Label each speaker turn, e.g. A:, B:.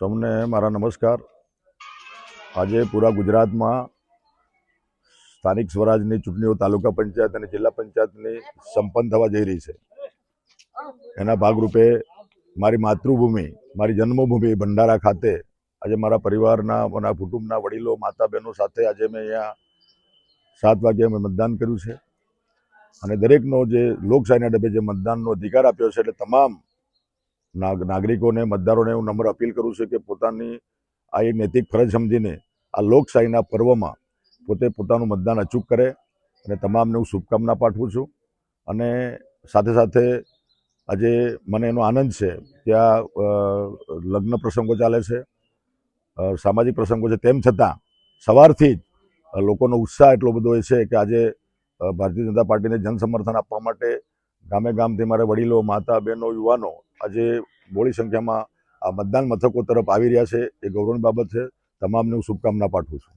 A: સૌને મારા નમસ્કાર। આજે પૂરા ગુજરાતમાં સ્થાનિક સ્વરાજની ચૂંટણીઓ તાલુકા પંચાયત અને જિલ્લા પંચાયતની સંપન્ન થવા જઈ રહી છે। એના ભાગરૂપે મારી માતૃભૂમિ, મારી જન્મભૂમિ ભંડારા ખાતે આજે મારા પરિવારના, મારા કુટુંબના વડીલો, માતા બહેનો સાથે આજે મેં અહીંયા 7 વાગ્યે મેં મતદાન કર્યું છે અને દરેકનો જે લોકશાહીના ડબે જે મતદાનનો અધિકાર આપ્યો છે, એટલે તમામ નાગરિકોને, મતદારોને હું નમ્ર અપીલ કરું છું કે પોતાની આ એક નૈતિક ફરજ સમજીને આ લોકશાહીના પર્વમાં પોતે પોતાનું મતદાન અચૂક કરે અને તમામને હું શુભકામના પાઠવું છું। અને સાથે સાથે આજે મને એનો આનંદ છે કે આ લગ્ન પ્રસંગો ચાલે છે, સામાજિક પ્રસંગો છે, તેમ છતાં સવારથી જ લોકોનો ઉત્સાહ એટલો બધો છે કે આજે ભારતીય જનતા પાર્ટીને જનસમર્થન આપવા માટે ગામે ગામથી મારા વડીલો, માતા બહેનો, યુવાનો આજે બોળી સંખ્યામાં આ મતદાન મથકો તરફ આવી રહ્યા છે। એ ગૌરવની બાબત છે। તમામને હું શુભકામના પાઠવું છું।